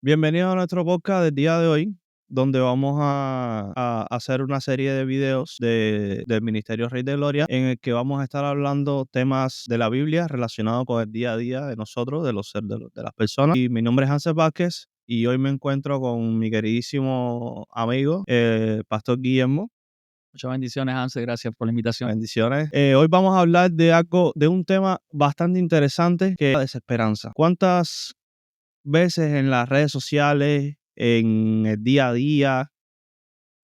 Bienvenido a nuestro podcast del día de hoy, donde vamos a hacer una serie de videos del Ministerio Rey de Gloria, en el que vamos a estar hablando temas de la Biblia relacionados con el día a día de nosotros, de las personas. Y mi nombre es Hansel Vázquez y hoy me encuentro con mi queridísimo amigo, Pastor Guillermo. Muchas bendiciones, Hansel. Gracias por la invitación. Bendiciones. Hoy vamos a hablar de un tema bastante interesante, que es la desesperanza. ¿Cuántas veces en las redes sociales, en el día a día,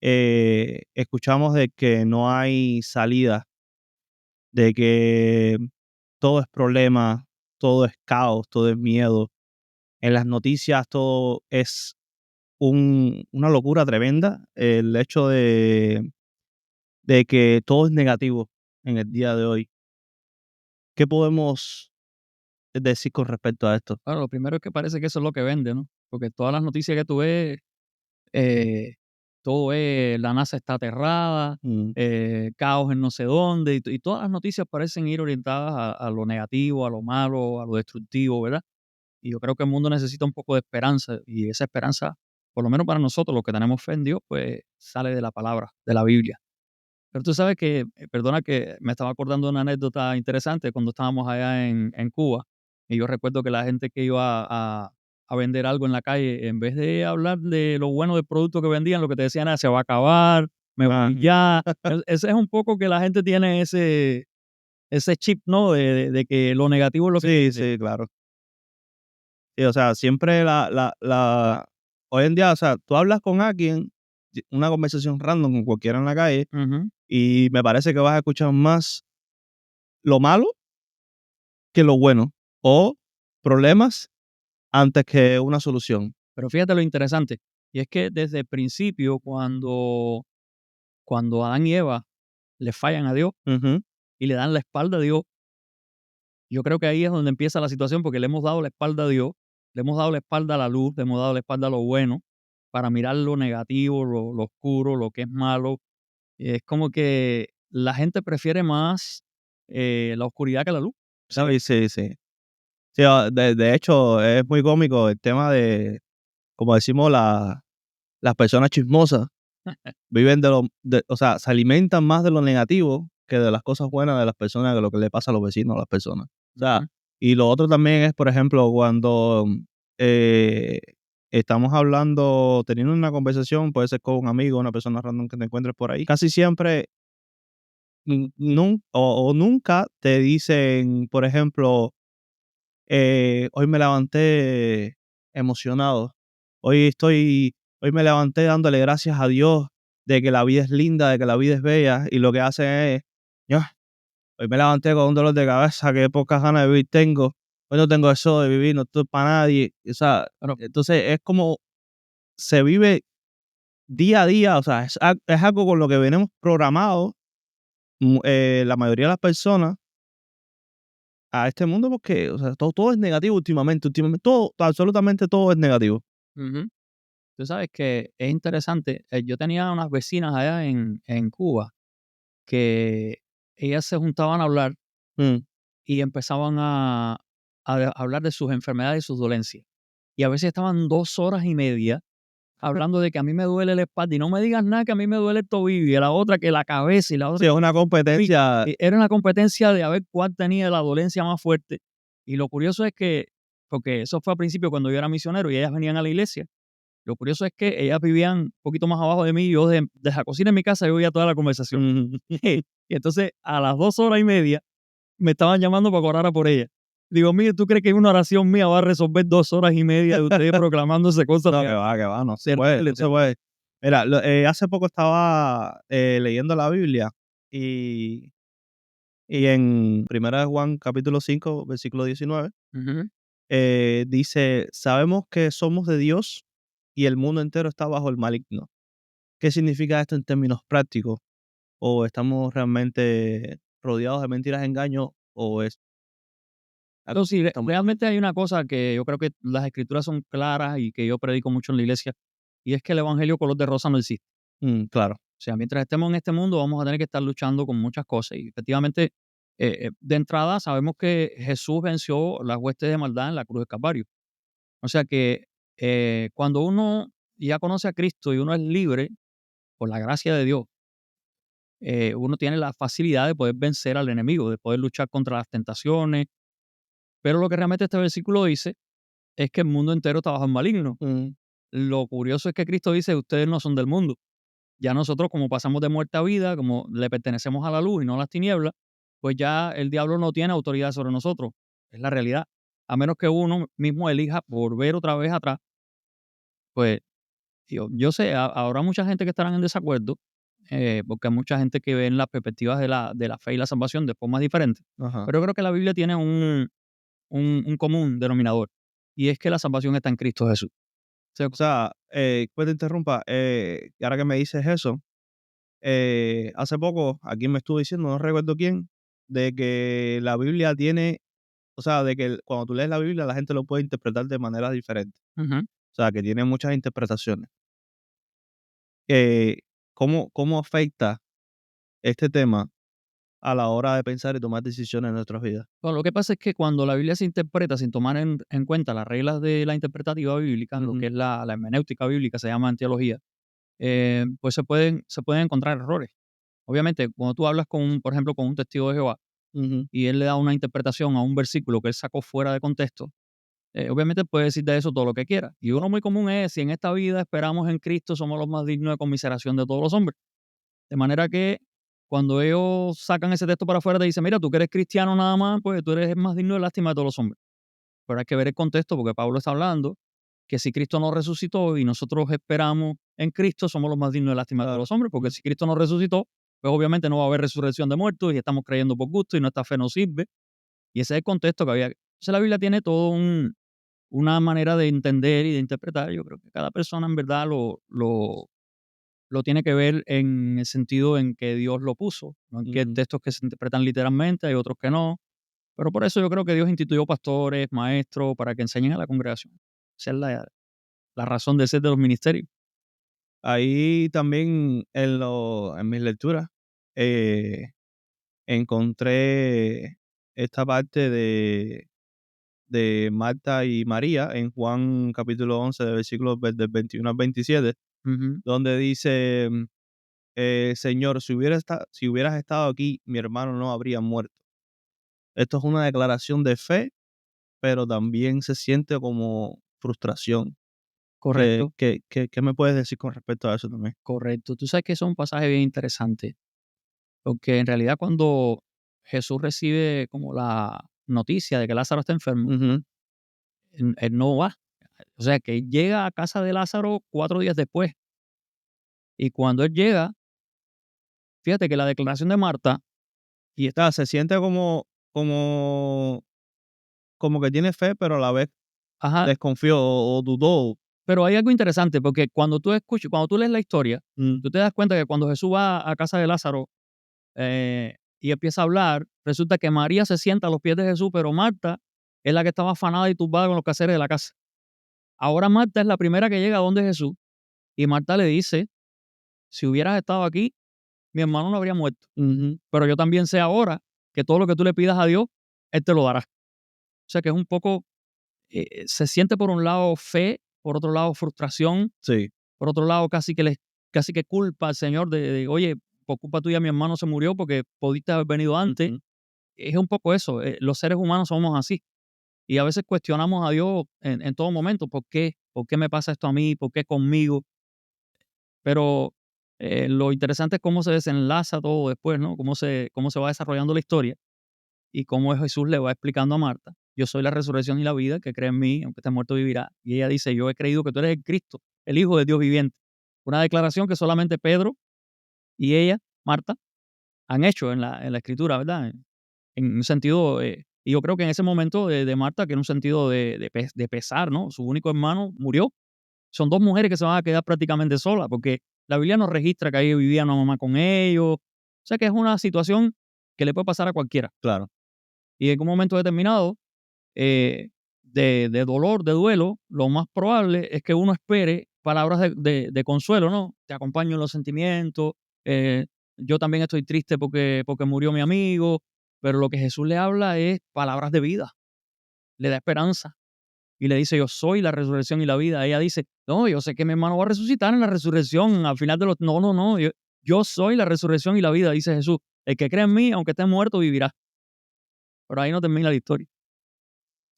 escuchamos de que no hay salida, de que todo es problema, todo es caos, todo es miedo? En las noticias todo es una locura tremenda. El hecho de que todo es negativo en el día de hoy. ¿Qué podemos decir con respecto a esto? Bueno, lo primero es que parece que eso es lo que vende, ¿no? Porque todas las noticias que tú ves, eh, todo es, la NASA está aterrada, Mm, caos en no sé dónde, y todas las noticias parecen ir orientadas a lo negativo, a lo malo, a lo destructivo, ¿verdad? Y yo creo que el mundo necesita un poco de esperanza, y esa esperanza, por lo menos para nosotros, los que tenemos fe en Dios, pues sale de la palabra, de la Biblia. Pero tú sabes que, perdona que me estaba acordando de una anécdota interesante cuando estábamos allá en Cuba. Y yo recuerdo que la gente que iba a vender algo en la calle, en vez de hablar de lo bueno del producto que vendían, lo que te decían era, se va a acabar, me ah, voy ya. Ese es un poco que la gente tiene ese chip, ¿no? De que lo negativo es lo que sí, vende. sí, claro. Sí, o sea, siempre hoy en día, o sea, tú hablas con alguien, una conversación random con cualquiera en la calle, Ujú. y me parece que vas a escuchar más lo malo que lo bueno, o problemas antes que una solución. Pero fíjate lo interesante. Y es que desde el principio, cuando Adán y Eva le fallan a Dios Ujú. y le dan la espalda a Dios, yo creo que ahí es donde empieza la situación, porque le hemos dado la espalda a Dios, le hemos dado la espalda a la luz, le hemos dado la espalda a lo bueno, para mirar lo negativo, lo oscuro, lo que es malo. Es como que la gente prefiere más la oscuridad que la luz, ¿sabes? Sí, sí, sí. Sí, de hecho, es muy cómico el tema de, como decimos, las personas chismosas viven o sea, se alimentan más de lo negativo que de las cosas buenas de las personas, de lo que le pasa a los vecinos, a las personas. O sea, Ujú. y lo otro también es, por ejemplo, cuando eh, estamos hablando, teniendo una conversación, puede ser con un amigo, una persona random que te encuentres por ahí, casi siempre o nunca te dicen, por ejemplo, hoy me levanté emocionado, hoy me levanté dándole gracias a Dios de que la vida es linda, de que la vida es bella, y lo que hacen es, "Ya, hoy me levanté con un dolor de cabeza, qué pocas ganas de vivir tengo, hoy no tengo eso de vivir, no estoy para nadie". O sea, Bueno, entonces es como se vive día a día, o sea, es algo con lo que venimos programados, la mayoría de las personas a este mundo, porque, o sea, todo es negativo últimamente todo, absolutamente todo es negativo. ujú. Tú sabes que es interesante. Yo tenía unas vecinas allá en Cuba que ellas se juntaban a hablar Mm, y empezaban a hablar de sus enfermedades y sus dolencias. Y a veces estaban 2 horas y media hablando de que a mí me duele la espalda y no me digas nada que a mí me duele el tobillo y a la otra que la cabeza y la otra sí, es una que competencia. era una competencia de a ver cuál tenía la dolencia más fuerte. Y lo curioso es que, porque eso fue al principio cuando yo era misionero y ellas venían a la iglesia, lo curioso es que ellas vivían un poquito más abajo de mí y yo desde la cocina de mi casa yo oía toda la conversación. Mm, Y entonces a las 2 horas y media me estaban llamando para que orara por ella. Digo, mire, ¿tú crees que una oración mía va a resolver 2 horas y media de ustedes proclamándose cosas no, que va, no se puede, terribles, no se puede. Mira, hace poco estaba leyendo la Biblia, y en Primera de Juan, capítulo 5 versículo 19, Ujú. dice: "Sabemos que somos de Dios y el mundo entero está bajo el maligno". ¿Qué significa esto en términos prácticos? ¿O estamos realmente rodeados de mentiras, engaños, o es algo No, sí, que estamos? realmente hay una cosa que yo creo que las escrituras son claras y que yo predico mucho en la iglesia, y es que el evangelio color de rosa no existe. Claro. O sea, mientras estemos en este mundo vamos a tener que estar luchando con muchas cosas. Y efectivamente, de entrada sabemos que Jesús venció las huestes de maldad en la cruz del Calvario. O sea que Cuando uno ya conoce a Cristo y uno es libre por la gracia de Dios, uno tiene la facilidad de poder vencer al enemigo, de poder luchar contra las tentaciones. Pero lo que realmente este versículo dice es que el mundo entero está bajo el maligno. Mm, Lo curioso es que Cristo dice, ustedes no son del mundo. Ya nosotros, como pasamos de muerte a vida, como le pertenecemos a la luz y no a las tinieblas, pues ya el diablo no tiene autoridad sobre nosotros. Es la realidad. A menos que uno mismo elija volver otra vez atrás, pues yo sé, habrá mucha gente que estarán en desacuerdo, porque hay mucha gente que ve en las perspectivas de la fe y la salvación de formas diferentes. ajá. Pero yo creo que la Biblia tiene un común denominador, y es que la salvación está en Cristo Jesús. O sea, O sea, pues te interrumpa, y ahora que me dices eso, hace poco alguien me estuvo diciendo, no recuerdo quién, de que la Biblia tiene, o sea, de que cuando tú lees la Biblia la gente lo puede interpretar de maneras diferentes. ujú. O sea, que tiene muchas interpretaciones. Eh, ¿Cómo afecta este tema a la hora de pensar y tomar decisiones en nuestras vidas? Bueno, lo que pasa es que cuando la Biblia se interpreta sin tomar en cuenta las reglas de la interpretativa bíblica, lo Ujú, que es la hermenéutica bíblica, se llama en teología, pues se pueden encontrar errores. Obviamente, cuando tú hablas por ejemplo, con un testigo de Jehová ujú, y él le da una interpretación a un versículo que él sacó fuera de contexto, obviamente puede decir de eso todo lo que quiera. Y uno muy común es, si en esta vida esperamos en Cristo, somos los más dignos de conmiseración de todos los hombres. De manera que cuando ellos sacan ese texto para afuera, te dicen, mira, tú que eres cristiano nada más, pues tú eres el más digno de lástima de todos los hombres. Pero hay que ver el contexto, porque Pablo está hablando que si Cristo no resucitó y nosotros esperamos en Cristo, somos los más dignos de lástima de todos claro. los hombres, porque si Cristo no resucitó, pues obviamente no va a haber resurrección de muertos y estamos creyendo por gusto y nuestra fe no sirve. Y ese es el contexto que había. Entonces la Biblia tiene todo una manera de entender y de interpretar. Yo creo que cada persona en verdad lo tiene que ver en el sentido en que Dios lo puso, no en que hay Ujú. textos que se interpretan literalmente, hay otros que no. Pero por eso yo creo que Dios instituyó pastores, maestros, para que enseñen a la congregación. Esa es la razón de ser de los ministerios. Ahí también en mis lecturas eh, encontré esta parte de Marta y María en Juan capítulo 11, de versículos del 21 al 27, Ujú. donde dice, Señor, si hubieras estado aquí, mi hermano no habría muerto. Esto es una declaración de fe, pero también se siente como frustración. Correcto, ¿Qué me puedes decir con respecto a eso también? correcto. Tú sabes que eso es un pasaje bien interesante, porque en realidad cuando Jesús recibe como la noticia de que Lázaro está enfermo, Ujú. él no va. O sea, que llega a casa de Lázaro 4 días después. Y cuando él llega, fíjate que la declaración de Marta, y O sea, se siente como que tiene fe, pero a la vez ajá, desconfió o dudó. pero hay algo interesante, porque cuando tú lees la historia, Mm, tú te das cuenta que cuando Jesús va a casa de Lázaro y empieza a hablar, resulta que María se sienta a los pies de Jesús, pero Marta es la que estaba afanada y turbada con los quehaceres de la casa. Ahora Marta es la primera que llega donde Jesús y Marta le dice, si hubieras estado aquí, mi hermano no habría muerto. ujú. Pero yo también sé ahora que todo lo que tú le pidas a Dios, Él te lo dará. O sea que es un poco, se siente por un lado fe, por otro lado frustración, Sí. por otro lado casi que culpa al Señor de, oye, por culpa tuya mi hermano se murió porque pudiste haber venido antes. Ujú. Es un poco eso, los seres humanos somos así. Y a veces cuestionamos a Dios en todo momento, ¿por qué? ¿Por qué me pasa esto a mí? ¿Por qué conmigo? Pero lo interesante es cómo se desenlaza todo después, ¿no? Cómo se va desarrollando la historia y cómo Jesús le va explicando a Marta, yo soy la resurrección y la vida, que cree en mí, aunque esté muerto vivirá. Y ella dice, yo he creído que tú eres el Cristo, el Hijo de Dios viviente. Una declaración que solamente Pedro y ella, Marta, han hecho en la escritura, ¿verdad? En un sentido, y yo creo que en ese momento de Marta, que en un sentido de pesar, ¿no? Su único hermano murió. Son dos mujeres que se van a quedar prácticamente solas, porque la Biblia no registra que ahí vivía una mamá con ellos. O sea que es una situación que le puede pasar a cualquiera. Claro. Y en un momento determinado, eh, de dolor, de duelo, lo más probable es que uno espere palabras de consuelo, ¿no? Te acompaño en los sentimientos, eh, yo también estoy triste porque murió mi amigo, pero lo que Jesús le habla es palabras de vida, le da esperanza. y le dice, yo soy la resurrección y la vida. Ella dice, no, yo sé que mi hermano va a resucitar en la resurrección al final de los... No, no, no, yo soy la resurrección y la vida, dice Jesús. El que cree en mí, aunque esté muerto, vivirá. Pero ahí no termina la historia.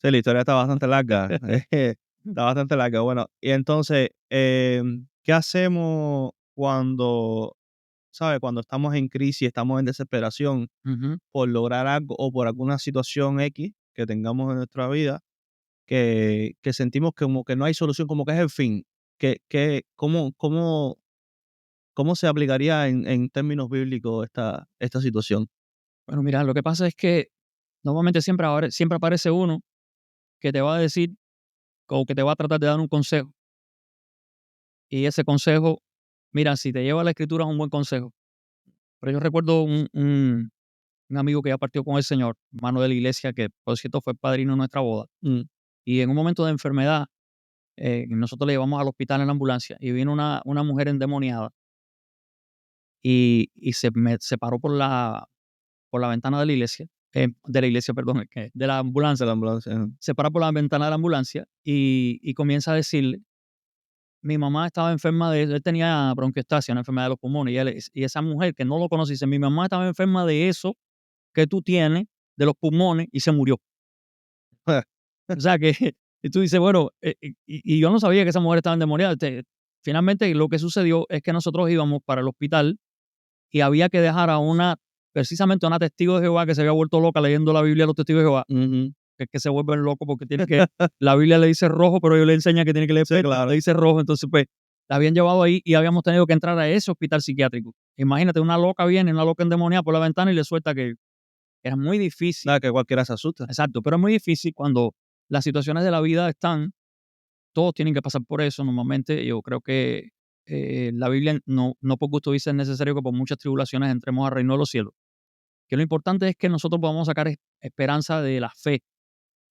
Sí, la historia está bastante larga. Está bastante larga. Bueno, y entonces, ¿qué hacemos cuando, ¿sabes? Cuando estamos en crisis, estamos en desesperación Ujú. por lograr algo o por alguna situación X que tengamos en nuestra vida, que sentimos que como que no hay solución, como que es el fin. ¿Cómo se aplicaría en términos bíblicos esta situación? Bueno, mira, lo que pasa es que normalmente siempre aparece uno que te va a decir o que te va a tratar de dar un consejo. Y ese consejo, mira, si te lleva a la escritura es un buen consejo. Pero yo recuerdo un amigo que ya partió con el Señor, hermano de la iglesia, que por cierto fue padrino de nuestra boda. Mm, Y en un momento de enfermedad, nosotros le llevamos al hospital en la ambulancia y vino una mujer endemoniada y se paró por la ventana de la iglesia, perdón, de la de ambulancia. la ambulancia. Ajá. Se para por la ventana de la ambulancia y comienza a decirle, mi mamá estaba enferma él tenía bronquiectasia, una enfermedad de los pulmones, y esa mujer que no lo conoce dice, mi mamá estaba enferma de eso que tú tienes, de los pulmones, y se murió. O sea que, y tú dices, bueno, y yo no sabía que esa mujer estaba endemoniada. Finalmente, lo que sucedió es que nosotros íbamos para el hospital y había que dejar precisamente a una testigo de Jehová que se había vuelto loca leyendo la Biblia a los testigos de Jehová, Ujú. que es que se vuelven locos porque la Biblia le dice rojo, pero ellos le enseña que tiene que leer Sí, le claro. dice rojo, entonces pues la habían llevado ahí y habíamos tenido que entrar a ese hospital psiquiátrico. Imagínate, una loca viene, una loca endemoniada por la ventana y le suelta que era muy difícil. Nada, que cualquiera se asusta. Exacto, pero es muy difícil cuando las situaciones de la vida están, todos tienen que pasar por eso normalmente. Yo creo que la Biblia no por gusto dice es necesario que por muchas tribulaciones entremos al reino de los cielos. Que lo importante es que nosotros podamos sacar esperanza de la fe,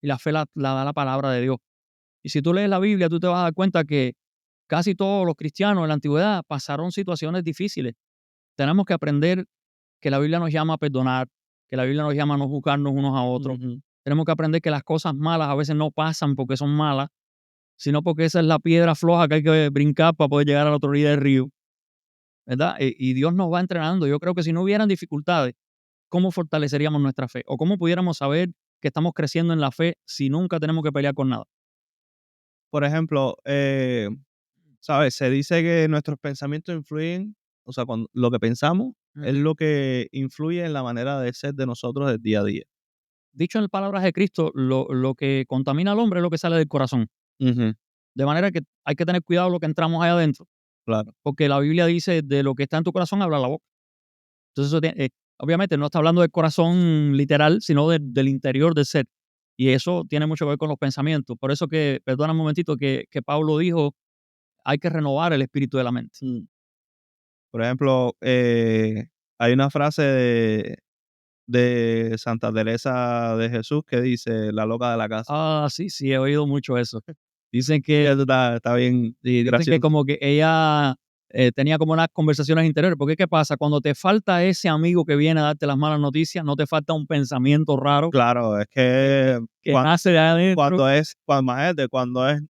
y la fe la da la palabra de Dios. Y si tú lees la Biblia, tú te vas a dar cuenta que casi todos los cristianos en la antigüedad pasaron situaciones difíciles. Tenemos que aprender que la Biblia nos llama a perdonar, que la Biblia nos llama a no juzgarnos unos a otros. Ujú. Tenemos que aprender que las cosas malas a veces no pasan porque son malas, sino porque esa es la piedra floja que hay que brincar para poder llegar a la otra orilla del río, ¿verdad? Y Dios nos va entrenando. Yo creo que si no hubieran dificultades, ¿cómo fortaleceríamos nuestra fe? ¿O cómo pudiéramos saber que estamos creciendo en la fe si nunca tenemos que pelear con nada? Por ejemplo, ¿sabes? Se dice que nuestros pensamientos influyen, o sea, cuando lo que pensamos es Ujú. lo que influye en la manera de ser de nosotros del día a día. Dicho en palabras de Cristo, lo que contamina al hombre es lo que sale del corazón. Ujú. De manera que hay que tener cuidado lo que entramos ahí adentro, Claro. porque la Biblia dice, de lo que está en tu corazón habla la boca. Entonces, obviamente no está hablando del corazón literal, sino del interior del ser. Y eso tiene mucho que ver con los pensamientos. Por eso que, perdona un momentito, que Pablo dijo, hay que renovar el espíritu de la mente. Mm. Por ejemplo, hay una frase de Santa Teresa de Jesús que dice: "La loca de la casa". Ah, sí, sí, he oído mucho eso. Dicen Sí, que, eso está bien dicen que gracioso. como que ella tenía como unas conversaciones interiores. Porque ¿qué pasa? Cuando te falta ese amigo que viene a darte las malas noticias, no te falta un pensamiento raro Claro, es que, que que nace de adentro. imagínate, cuando es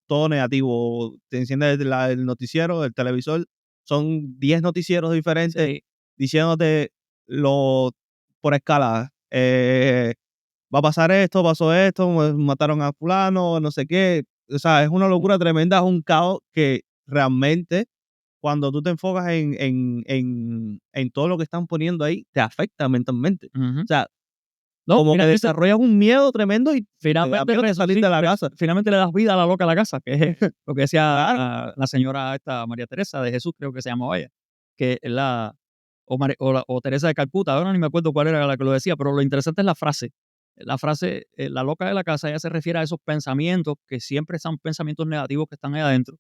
todo negativo, te enciendes el noticiero, el televisor, son 10 noticieros diferentes Sí. diciéndote lo por escala, va a pasar esto, pasó esto, mataron a fulano, no sé qué. O sea, es una locura tremenda, es un caos que realmente cuando tú te enfocas en todo lo que están poniendo ahí, te afecta mentalmente. Ujú. O sea, No, como que finalmente, desarrollas un miedo tremendo y te da finalmente, miedo de salir de la casa. finalmente le das vida a la loca de la casa, que es lo que decía Claro. la señora esta María Teresa de Jesús, creo que se llamaba ella, que es o Teresa de Calcuta, ahora ni me acuerdo cuál era la que lo decía, pero lo interesante es la frase. La frase, la loca de la casa, ella se refiere a esos pensamientos que siempre son pensamientos negativos que están ahí adentro.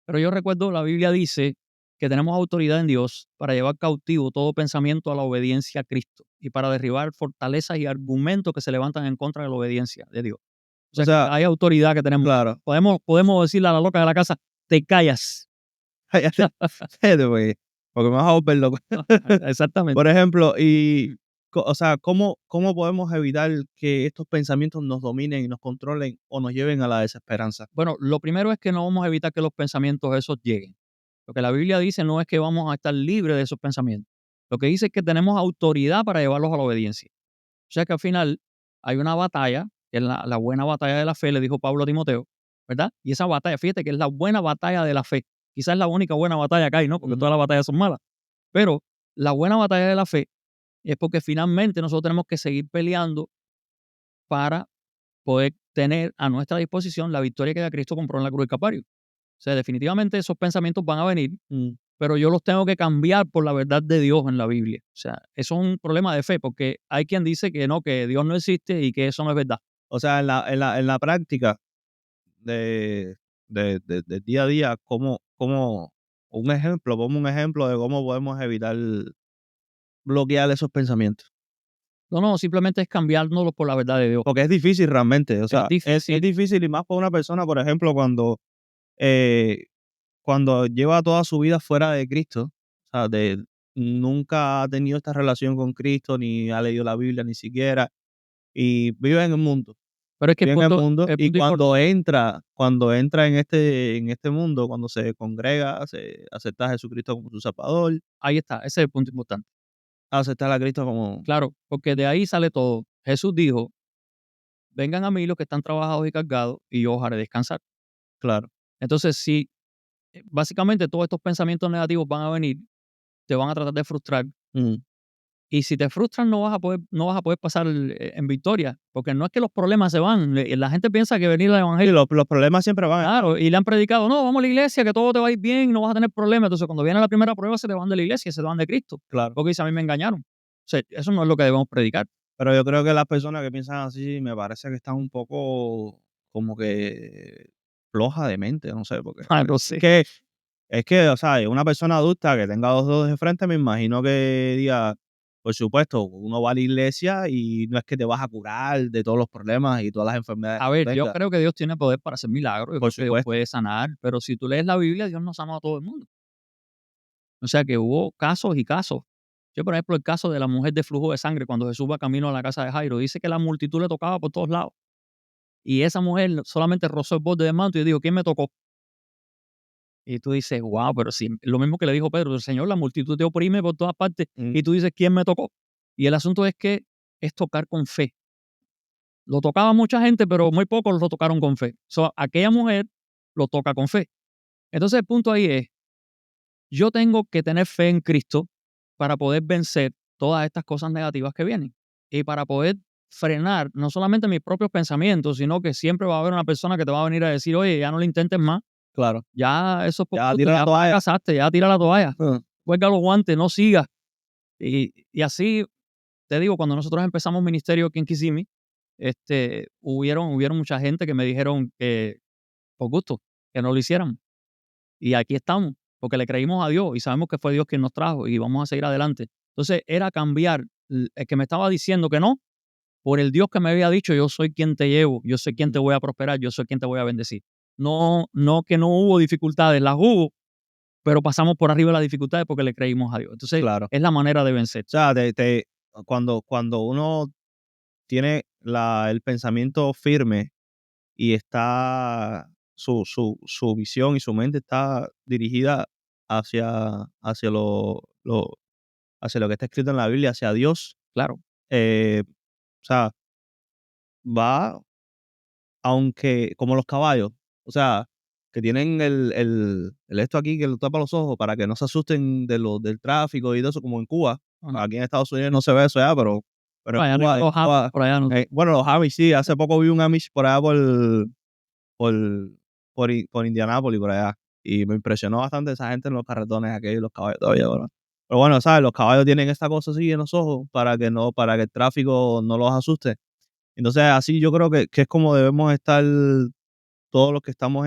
Pero yo recuerdo, la Biblia dice que tenemos autoridad en Dios para llevar cautivo todo pensamiento a la obediencia a Cristo y para derribar fortalezas y argumentos que se levantan en contra de la obediencia de Dios. O O sea, que sea, hay autoridad que tenemos. claro. Podemos decirle a la loca de la casa, te callas. Cállate, cállate, porque me vas a volver loco. Exactamente. Por ejemplo, y O sea, ¿cómo podemos evitar que estos pensamientos nos dominen y nos controlen o nos lleven a la desesperanza? Bueno, lo primero es que no vamos a evitar que los pensamientos esos lleguen. Lo que la Biblia dice no es que vamos a estar libres de esos pensamientos. Lo que dice es que tenemos autoridad para llevarlos a la obediencia. O sea que al final hay una batalla, que es la buena batalla de la fe, le dijo Pablo a Timoteo, ¿verdad? Y esa batalla, fíjate que es la buena batalla de la fe. Quizás es la única buena batalla que hay, ¿no? Porque Ujú. todas las batallas son malas. Pero la buena batalla de la fe es porque finalmente nosotros tenemos que seguir peleando para poder tener a nuestra disposición la victoria que ya Cristo compró en la cruz del Calvario. O sea, definitivamente esos pensamientos van a venir, Mm. pero yo los tengo que cambiar por la verdad de Dios en la Biblia. O sea, eso es un problema de fe, porque hay quien dice que no, que Dios no existe y que eso no es verdad. O sea, en la práctica de, del día a día, ponme un ejemplo de cómo podemos evitar bloquear esos pensamientos. No, no, simplemente es cambiárnoslo por la verdad de Dios. Porque es difícil realmente, o Es sea, es difícil. difícil y más para una persona, por ejemplo, eh, cuando lleva toda su vida fuera de Cristo, o sea, nunca ha tenido esta relación con Cristo, ni ha leído la Biblia, ni siquiera, y vive en el mundo. Pero es que Vive en el mundo, el y punto importante, cuando entra en este mundo, cuando se congrega, acepta a Jesucristo como su Salvador, ahí está, ese es el punto importante. aceptar a Cristo como Claro, porque de ahí sale todo. Jesús dijo, vengan a mí los que están trabajados y cargados y yo os haré descansar. claro. Entonces, si básicamente todos estos pensamientos negativos van a venir, te van a tratar de frustrar. Mm. Y si te frustran, no vas a poder pasar en victoria, porque no es que los problemas se van. La gente piensa que venir al Sí, evangelio, los problemas siempre van a estar. claro, y le han predicado, no, vamos a la iglesia, que todo te va a ir bien, no vas a tener problemas. Entonces, cuando viene la primera prueba, se te van de la iglesia, se te van de Cristo, Claro. porque dice, a mí me engañaron. O sea, eso no es lo que debemos predicar. Pero yo creo que las personas que piensan así, me parece que están un poco como que floja de mente, no sé, porque Ah, no es sé. que es que, o sea, una persona adulta que tenga 2 dedos de frente, me imagino que diga, por supuesto, uno va a la iglesia y no es que te vas a curar de todos los problemas y todas las enfermedades A que tú ver, yo tengas, creo que Dios tiene poder para hacer milagros, yo por creo que Dios supuesto. puede sanar, pero si tú lees la Biblia, Dios no sanó a todo el mundo. O sea, que hubo casos y casos. Yo, por ejemplo, el caso de la mujer de flujo de sangre, cuando Jesús va camino a la casa de Jairo, dice que la multitud le tocaba por todos lados. Y esa mujer solamente rozó el borde del manto y dijo, ¿quién me tocó? Y tú dices, wow, pero sí, lo mismo que le dijo Pedro, Señor, la multitud te oprime por todas partes. Mm, Y tú dices, ¿quién me tocó? Y el asunto es que es tocar con fe. Lo tocaba mucha gente, pero muy pocos lo tocaron con fe. Aquella mujer lo toca con fe. Entonces el punto ahí es, yo tengo que tener fe en Cristo para poder vencer todas estas cosas negativas que vienen y para poder frenar no solamente mis propios pensamientos, sino que siempre va a haber una persona que te va a venir a decir, oye, ya no lo intentes más, claro. ya eso es por Ya gusto, tira la ya toalla. fracasaste, ya tira la toalla, Mm, cuelga los guantes, no sigas. Y así, te digo, cuando nosotros empezamos ministerio aquí en Kissimmee, hubieron mucha gente que me dijeron que por gusto, que no lo hicieran. Y aquí estamos, porque le creímos a Dios y sabemos que fue Dios quien nos trajo y vamos a seguir adelante. Entonces era cambiar el que me estaba diciendo que no por el Dios que me había dicho, yo soy quien te llevo, yo soy quien mm, te voy a prosperar, yo soy quien te voy a bendecir. No, no que no hubo dificultades, las hubo, pero pasamos por arriba de las dificultades porque le creímos a Dios. Entonces claro. es la manera de vencer. O sea, cuando uno tiene el pensamiento firme y está su visión y su mente está dirigida hacia lo que está escrito en la Biblia, hacia Dios, Claro. o sea, va aunque como los caballos, o sea, que tienen el esto aquí que lo tapa los ojos para que no se asusten del tráfico y de eso, como en Cuba. Ajá. Aquí en Estados Unidos no se ve eso ya, pero Allá no En los amo, Cuba, por allá no. bueno, los Amish sí, hace poco vi un Amish por allá por por Indianápolis, por allá, y me impresionó bastante esa gente en los carretones aquellos, los caballos todavía, pero bueno, ¿sabes? Los caballos tienen esta cosa así en los ojos para que el tráfico no los asuste. Entonces, así yo creo que es como debemos estar todos los que estamos o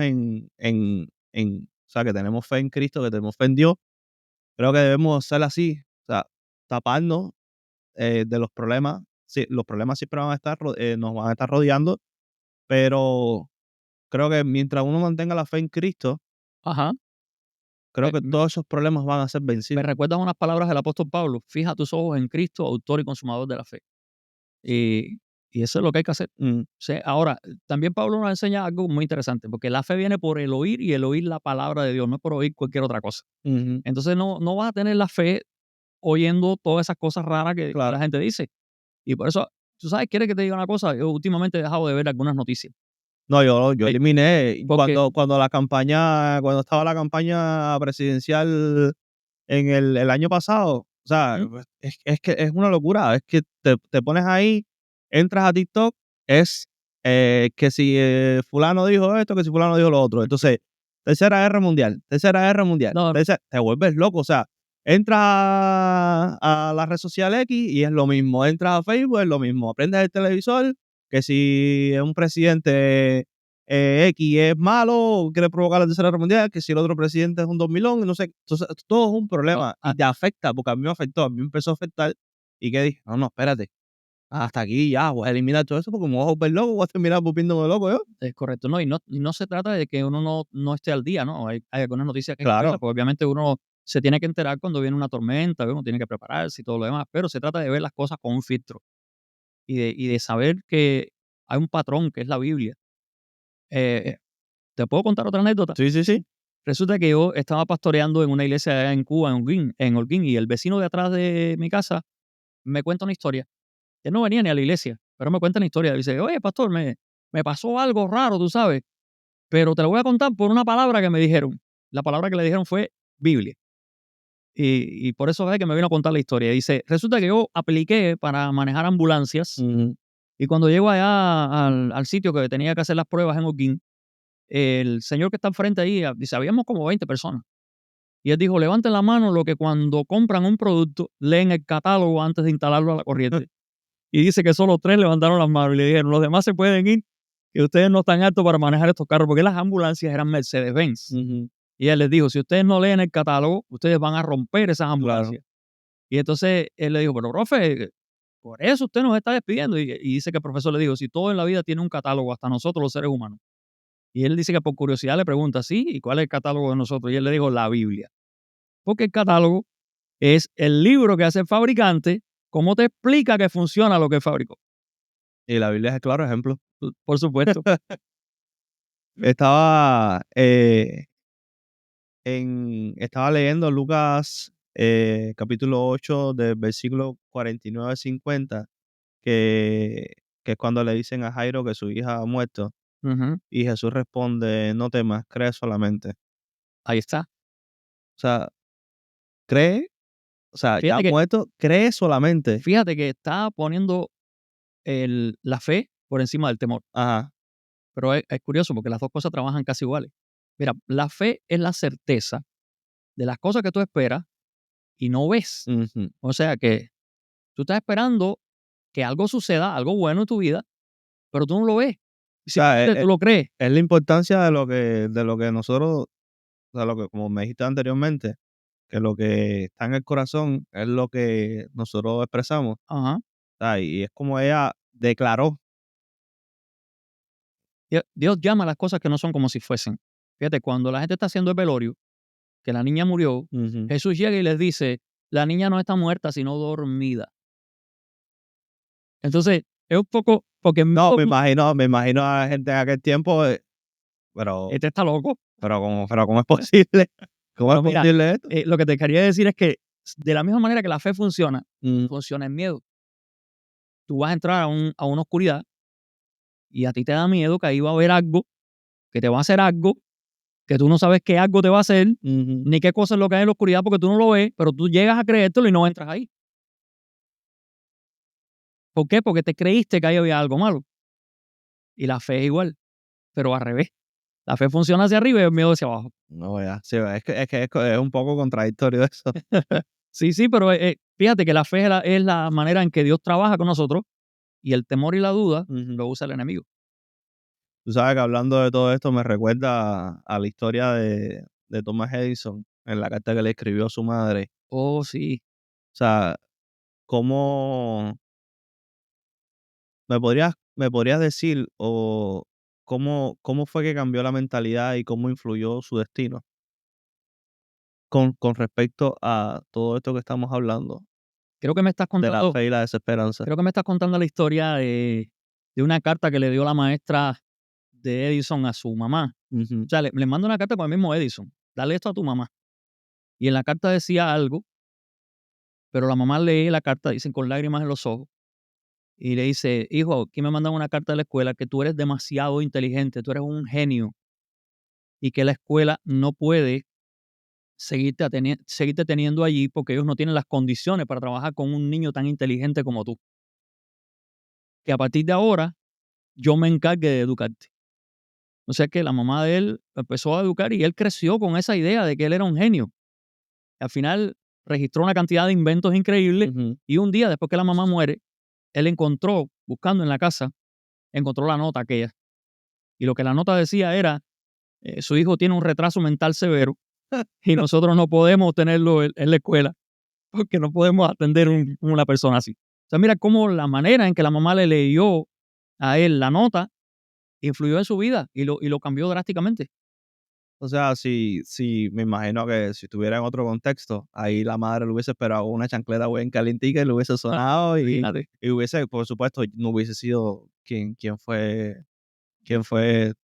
sea, que tenemos fe en Cristo, que tenemos fe en Dios, creo que debemos ser así, o sea, taparnos, de los problemas. Sí, los problemas siempre nos van a estar rodeando, pero creo que mientras uno mantenga la fe en Cristo, Ajá. creo Me, que me- todos esos problemas van a ser me vencidos. recuerdas unas palabras del apóstol Pablo: fija tus ojos en Cristo, autor y consumador de la fe. Y, y eso es lo que hay que hacer. Mm, Sí, ahora, también Pablo nos enseña algo muy interesante, porque la fe viene por el oír y el oír la palabra de Dios, no es por oír cualquier otra cosa. ujú, Entonces no vas a tener la fe oyendo todas esas cosas raras que la claro. gente dice. Y por eso, tú sabes, quieres que te diga una cosa, yo últimamente he dejado de ver algunas noticias. No, yo eh, eliminé Porque, cuando estaba la campaña presidencial en el año pasado, o sea, ujú, pues, es que es una locura, es que te pones ahí, entras a TikTok, es, que si, fulano dijo esto, que si fulano dijo lo otro. Entonces, Tercera Guerra Mundial, no, te vuelves loco, o sea, entras a la red social X y es lo mismo, entras a Facebook, es lo mismo, aprendes el televisor, que si un presidente, X es malo, quiere provocar la Tercera Guerra Mundial, que si el otro presidente es un dormilón, no sé. Entonces, todo es un no, problema y te afecta, porque a mí me afectó, a mí me empezó a afectar y que dije, no, no, espérate, hasta aquí ya, voy a eliminar todo eso porque me voy a volver loco, voy a terminar volviéndome loco yo. es correcto, no, y no se trata de que uno no esté al día, ¿no? Hay algunas noticias que hay que verlas, Claro, porque obviamente uno se tiene que enterar cuando viene una tormenta, uno tiene que prepararse y todo lo demás, pero se trata de ver las cosas con un filtro y de saber que hay un patrón que es la Biblia. Eh, ¿Te puedo contar otra anécdota? sí, sí, sí. Resulta que yo estaba pastoreando en una iglesia allá en Cuba, en Holguín, y el vecino de atrás de mi casa me cuenta una historia. Él no venía ni a la iglesia, pero me cuenta una historia. Dice: oye, pastor, me pasó algo raro, tú sabes, pero te lo voy a contar por una palabra que me dijeron. La palabra que le dijeron fue Biblia. Y por eso es que me vino a contar la historia. Dice: resulta que yo apliqué para manejar ambulancias Ujú. y cuando llego allá al sitio que tenía que hacer las pruebas en Holguín, el señor que está enfrente ahí dice: habíamos como 20 personas. Y él dijo: levanten la mano lo que cuando compran un producto leen el catálogo antes de instalarlo a la corriente. Y dice que solo 3 levantaron las manos y le dijeron: los demás se pueden ir, que ustedes no están aptos para manejar estos carros, porque las ambulancias eran Mercedes-Benz. Ujú, Y él les dijo: si ustedes no leen el catálogo, ustedes van a romper esas claro. ambulancias. Y entonces él le dijo: pero profe, por eso usted nos está despidiendo. Y dice que el profesor le dijo: si todo en la vida tiene un catálogo, hasta nosotros los seres humanos. Y él dice que por curiosidad le pregunta: sí, ¿y cuál es el catálogo de nosotros? Y él le dijo: la Biblia. Porque el catálogo es el libro que hace el fabricante, cómo te explica que funciona lo que fabricó. Y la Biblia es el claro ejemplo. Por supuesto. Estaba, estaba leyendo Lucas, capítulo 8 del versículo 49 al 50, que, que es cuando le dicen a Jairo que su hija ha muerto. Ujú. Y Jesús responde: no temas, cree solamente. Ahí está. O sea, cree, o sea, ya Fíjate que, muerto, cree solamente. fíjate que está poniendo la fe por encima del temor. Ajá. Pero es curioso porque las dos cosas trabajan casi iguales. Mira, la fe es la certeza de las cosas que tú esperas y no ves. Ujú. O sea que tú estás esperando que algo suceda, algo bueno en tu vida, pero tú no lo ves. O sea, Simplemente tú lo crees. es la importancia de lo que nosotros, o sea, lo que, como me dijiste anteriormente, que lo que está en el corazón es lo que nosotros expresamos. Ajá. O sea, y es como ella declaró. Dios llama a las cosas que no son como si fuesen. Fíjate, cuando la gente está haciendo el velorio, que la niña murió, Ujú. Jesús llega y les dice: la niña no está muerta, sino dormida. Entonces, es un poco, porque No, me imagino a la gente en aquel tiempo, pero, este está loco. pero ¿cómo es posible? ¿Cómo es Pero mira, posible esto? lo que te quería decir es que de la misma manera que la fe funciona, Mm, funciona el miedo. Tú vas a entrar a una oscuridad y a ti te da miedo que ahí va a haber algo, que te va a hacer algo, que tú no sabes qué algo te va a hacer, ujú. ni qué cosa es lo que hay en la oscuridad porque tú no lo ves, pero tú llegas a creértelo y no entras ahí. ¿Por qué? Porque te creíste que ahí había algo malo. Y la fe es igual, pero al revés. La fe funciona hacia arriba y el miedo hacia abajo. No, ya, sí, es un poco contradictorio eso. Sí, sí, pero fíjate que la fe es la manera en que Dios trabaja con nosotros y el temor y la duda Ujú. lo usa el enemigo. Tú sabes que hablando de todo esto me recuerda a la historia de Thomas Edison en la carta que le escribió a su madre. Oh, sí. O sea, ¿cómo me podrías decir o cómo fue que cambió la mentalidad y cómo influyó su destino? con respecto a todo esto que estamos hablando, Creo que me estás de la contando fe y la desesperanza. creo que me estás contando la historia de una carta que le dio la maestra de Edison a su mamá. Ujú. O sea, le manda una carta con el mismo Edison. Dale esto a tu mamá. Y en la carta decía algo, pero la mamá lee la carta, dicen con lágrimas en los ojos, y le dice: hijo, aquí me mandan una carta de la escuela que tú eres demasiado inteligente, tú eres un genio, y que la escuela no puede seguirte teniendo allí porque ellos no tienen las condiciones para trabajar con un niño tan inteligente como tú. Que a partir de ahora yo me encargue de educarte. O sea que la mamá de él lo empezó a educar y él creció con esa idea de que él era un genio. Al final registró una cantidad de inventos increíbles Ujú. y un día después que la mamá muere, él encontró, buscando en la casa, encontró la nota aquella. Y lo que la nota decía era, su hijo tiene un retraso mental severo y nosotros no podemos tenerlo en la escuela porque no podemos atender una persona así. O sea, mira cómo la manera en que la mamá le leyó a él la nota influyó en su vida y lo cambió drásticamente. O sea, si me imagino que si estuviera en otro contexto, ahí la madre le hubiese esperado una chancleta bien calientica y le hubiese Ah, sonado imagínate. y hubiese, por supuesto, no hubiese sido quien fue.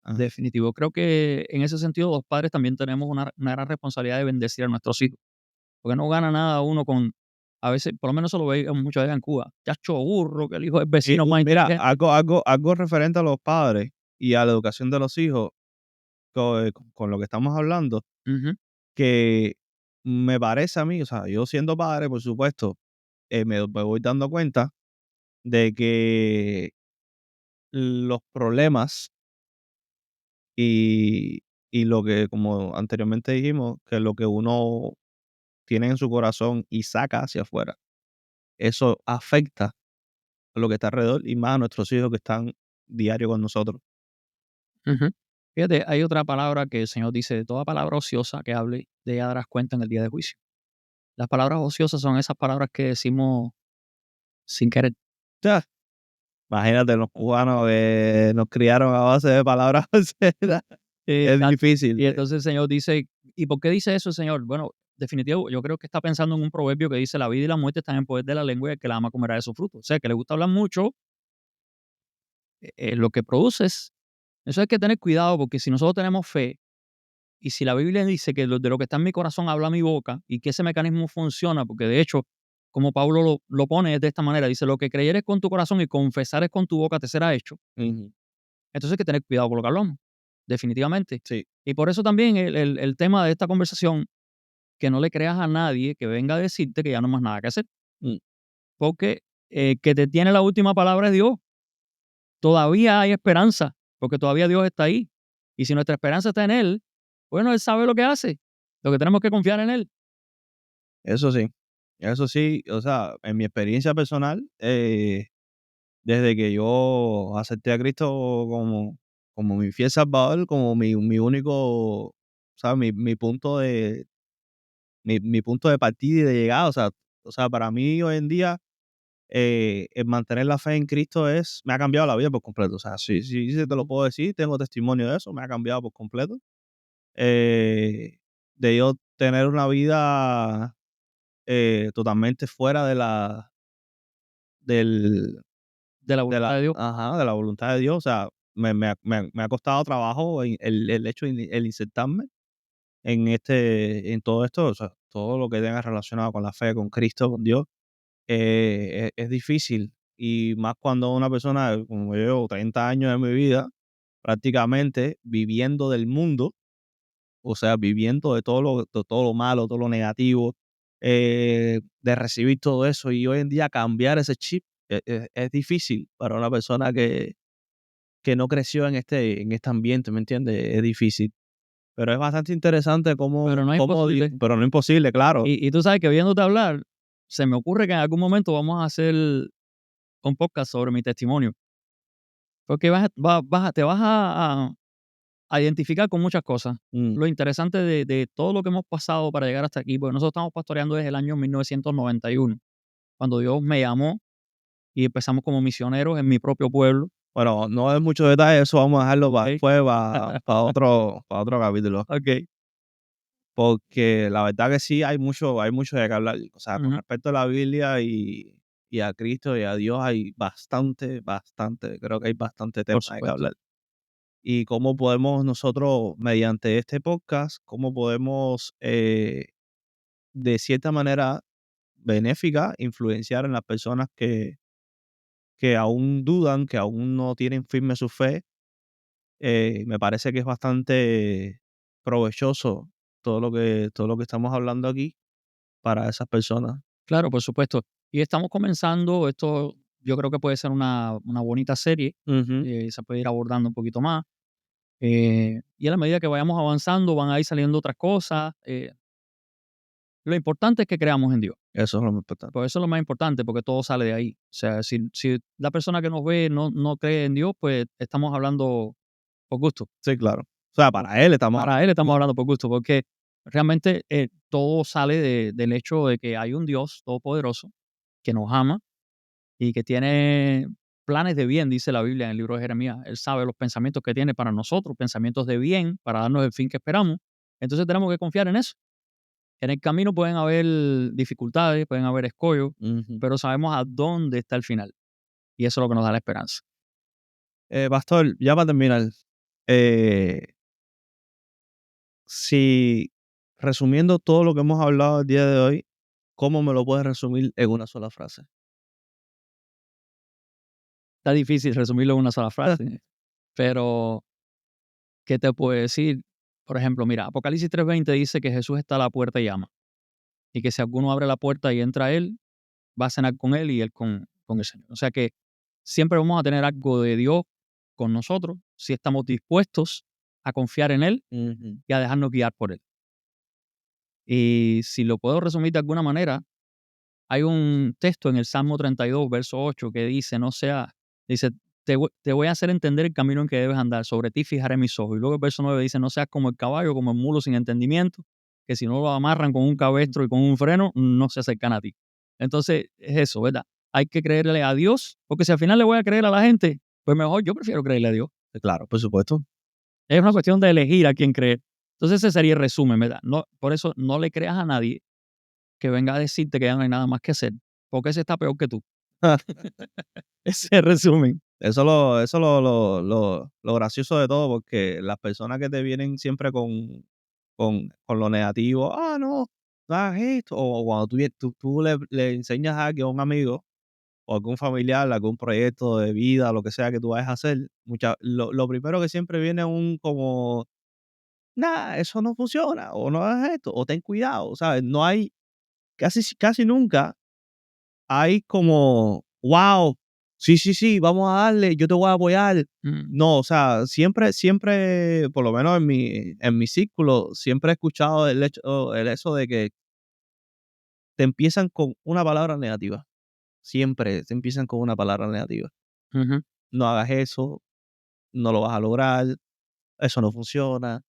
Ah, Definitivo. Creo que en ese sentido los padres también tenemos una gran responsabilidad de bendecir a nuestros hijos, porque no gana nada uno con, a veces, por lo menos eso lo veíamos mucho allá en Cuba, chacho burro, que el hijo del y vecino más mira, inteligente. algo referente a los padres y a la educación de los hijos, con lo que estamos hablando, Ujú, que me parece a mí, o sea, yo siendo padre, por supuesto, me voy dando cuenta de que los problemas y, y lo que, como anteriormente dijimos, que lo que uno tiene en su corazón y saca hacia afuera, eso afecta a lo que está alrededor y más a nuestros hijos que están diario con nosotros. ujú. Fíjate, hay otra palabra que el Señor dice: de toda palabra ociosa que hable, de ella darás cuenta en el día de juicio. Las palabras ociosas son esas palabras que decimos sin querer. Ya, imagínate, los cubanos que nos criaron a base de palabras obscenas. Es Exacto. difícil. Y entonces el Señor dice, ¿y por qué dice eso el Señor? Bueno, definitivo, yo creo que está pensando en un proverbio que dice: la vida y la muerte están en poder de la lengua y el que la ama comerá de su fruto. O sea, que le gusta hablar mucho, lo que produces. Eso hay que tener cuidado porque si nosotros tenemos fe y si la Biblia dice que de lo que está en mi corazón habla mi boca y que ese mecanismo funciona, porque de hecho, como Pablo lo pone es de esta manera, dice: lo que creyeres con tu corazón y confesares con tu boca te será hecho. Ujú. Entonces hay que tener cuidado con lo que hablamos, definitivamente. Sí. Y por eso también el tema de esta conversación, que no le creas a nadie que venga a decirte que ya no hay más nada que hacer, Mm. porque que te tiene la última palabra es Dios. Todavía hay esperanza, porque todavía Dios está ahí. Y si nuestra esperanza está en Él, bueno, Él sabe lo que hace. Lo que tenemos que confiar en Él. Eso sí, o sea, en mi experiencia personal, desde que yo acepté a Cristo como mi fiel Salvador, como mi único, ¿sabes? Mi punto de partida y de llegada, o sea, para mí hoy en día, el mantener la fe en Cristo me ha cambiado la vida por completo. O sea, sí, sí, sí te lo puedo decir, tengo testimonio de eso, me ha cambiado por completo. De yo tener una vida totalmente fuera del, De la voluntad de Dios. de la voluntad de Dios. O sea, me ha costado trabajo el hecho de el insertarme en todo esto, o sea, todo lo que tenga relacionado con la fe, con Cristo, con Dios, es difícil. Y más cuando una persona, como yo llevo 30 años de mi vida, prácticamente viviendo del mundo, o sea, viviendo de todo lo malo, todo lo negativo, de recibir todo eso y hoy en día cambiar ese chip es difícil para una persona que no creció en este ambiente, ¿me entiendes? Es difícil. Pero es bastante interesante Pero no es imposible. pero no imposible, claro. Y tú sabes que viéndote hablar, se me ocurre que en algún momento vamos a hacer un podcast sobre mi testimonio. Porque te vas a identificar con muchas cosas. Mm. Lo interesante de todo lo que hemos pasado para llegar hasta aquí, porque nosotros estamos pastoreando desde el año 1991, cuando Dios me llamó y empezamos como misioneros en mi propio pueblo. Bueno, no es mucho detalle, eso vamos a dejarlo para ¿Ok? después, para otro capítulo. Ok. porque la verdad que sí hay mucho de qué hablar. O sea, con Ujú. respecto a la Biblia y a Cristo y a Dios hay creo que hay bastante Por tema de qué supuesto. hablar. Y cómo podemos nosotros, mediante este podcast, cómo podemos, de cierta manera benéfica, influenciar en las personas que aún dudan, que aún no tienen firme su fe. Me parece que es bastante provechoso todo lo que estamos hablando aquí para esas personas. Claro, por supuesto. Y estamos comenzando, esto yo creo que puede ser una bonita serie, Ujú, se puede ir abordando un poquito más. Y a la medida que vayamos avanzando, van a ir saliendo otras cosas. Lo importante es que creamos en Dios. eso es lo más importante. Por eso es lo más importante, porque todo sale de ahí. O sea, si la persona que nos ve no cree en Dios, pues estamos hablando por gusto. Sí, claro. O sea, para él estamos Para él estamos hablando por gusto, porque realmente todo sale del hecho de que hay un Dios todopoderoso que nos ama y que tiene planes de bien, dice la Biblia en el libro de Jeremías. Él sabe los pensamientos que tiene para nosotros, pensamientos de bien, para darnos el fin que esperamos. Entonces tenemos que confiar en eso. En el camino pueden haber dificultades, pueden haber escollos, ujú. pero sabemos a dónde está el final. Y eso es lo que nos da la esperanza. Pastor, ya para terminar, eh, si resumiendo todo lo que hemos hablado el día de hoy, ¿cómo me lo puedes resumir en una sola frase? Está difícil resumirlo en una sola frase, pero ¿qué te puedo decir? Por ejemplo, mira, Apocalipsis 3:20 dice que Jesús está a la puerta y llama, y que si alguno abre la puerta y entra a él, va a cenar con él y él con el Señor. O sea que siempre vamos a tener algo de Dios con nosotros si estamos dispuestos a confiar en Él Ujú, y a dejarnos guiar por Él. Y si lo puedo resumir de alguna manera, hay un texto en el Salmo 32, verso 8, que dice, no sea, dice, te voy a hacer entender el camino en que debes andar, sobre ti fijaré mis ojos. Y luego el verso 9 dice, no seas como el caballo, como el mulo sin entendimiento, que si no lo amarran con un cabestro y con un freno, no se acercan a ti. Entonces, es eso, ¿verdad? Hay que creerle a Dios, porque si al final le voy a creer a la gente, pues mejor yo prefiero creerle a Dios. claro, por supuesto. Es una cuestión de elegir a quién creer. Entonces ese sería el resumen, ¿verdad? No, por eso no le creas a nadie que venga a decirte que ya no hay nada más que hacer, porque ese está peor que tú. Ese es el resumen. Eso lo gracioso de todo, porque las personas que te vienen siempre con lo negativo, no, no hagas esto, o cuando tú le enseñas a alguien, a un amigo o algún familiar, algún proyecto de vida, lo que sea que tú vayas a hacer, lo primero que siempre viene un como, nada, eso no funciona, o no hagas esto, o ten cuidado, ¿sabes? No hay, casi nunca hay como, wow, sí, sí, sí, vamos a darle, yo te voy a apoyar. Mm, No, o sea, siempre, por lo menos en mi círculo, siempre he escuchado el eso de que te empiezan con una palabra negativa. Siempre te empiezan con una palabra negativa. ujú, No hagas eso, no lo vas a lograr, eso no funciona,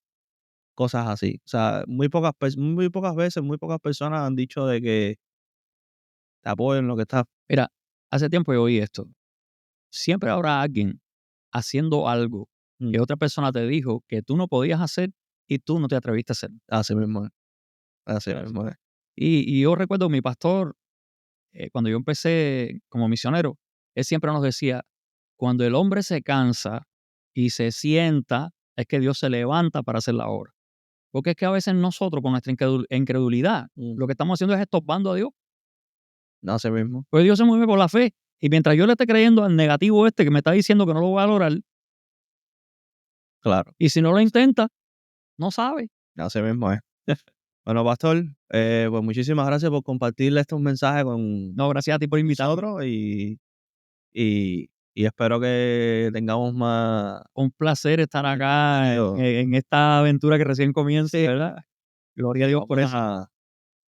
cosas así. O sea, muy pocas veces, muy pocas personas han dicho de que te apoyen en lo que estás. Mira, hace tiempo yo oí esto. Siempre habrá alguien haciendo algo Mm, que otra persona te dijo que tú no podías hacer y tú no te atreviste a hacer. así mismo es, así ¿Sabes? mismo es. Y yo recuerdo mi pastor, cuando yo empecé como misionero, él siempre nos decía, cuando el hombre se cansa y se sienta, es que Dios se levanta para hacer la obra. Porque es que a veces nosotros, con nuestra incredulidad, Mm, lo que estamos haciendo es estorbando a Dios. así mismo, Pues Dios se mueve por la fe. Y mientras yo le esté creyendo al negativo este que me está diciendo que no lo voy a lograr, claro, y si no lo intenta, no sabe. así mismo es. Bueno, pastor, pues muchísimas gracias por compartirle estos mensajes con No, gracias a ti por invitarme. nosotros y espero que tengamos más Un placer estar acá contenido. en esta aventura que recién comienza, ¿verdad? Gloria a Y Dios por eso.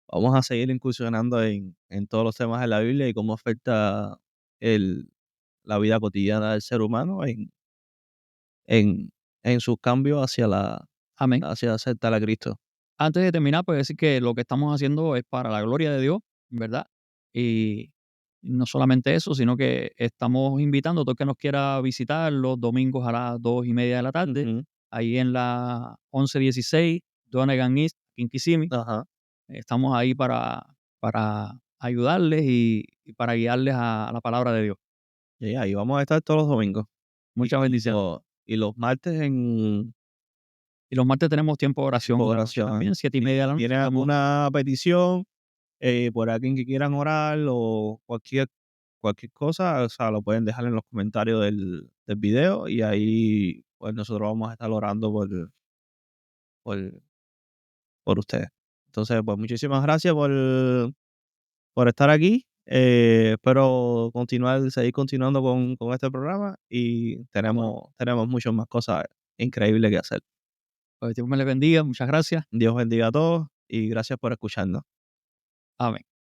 vamos a seguir incursionando en todos los temas de la Biblia y cómo afecta el, la vida cotidiana del ser humano en, en sus cambios Amén. hacia aceptar a Cristo. Antes de terminar, pues decir que lo que estamos haciendo es para la gloria de Dios, ¿verdad? Y no solamente eso, sino que estamos invitando a todo el que nos quiera visitar los domingos a las 2:30 de la tarde, Ujú. ahí en la 1116 Donegan East Kinkisimi. Ajá. Estamos ahí para ayudarles y para guiarles a la palabra de Dios. Y ahí vamos a estar todos los domingos. Muchas bendiciones. Y los martes en Y los martes tenemos tiempo de oración tiempo en de la noche oración. también, 7:30 de Si la noche. tienen Estamos alguna petición, por alguien que quieran orar o cualquier cosa, o sea, lo pueden dejar en los comentarios del video y ahí pues nosotros vamos a estar orando por, por ustedes. Entonces, pues muchísimas gracias por estar aquí. Espero seguir continuando con este programa y bueno, tenemos muchas más cosas increíbles que hacer. pues Dios me les bendiga. Muchas gracias. Dios bendiga a todos y gracias por escucharnos. Amén.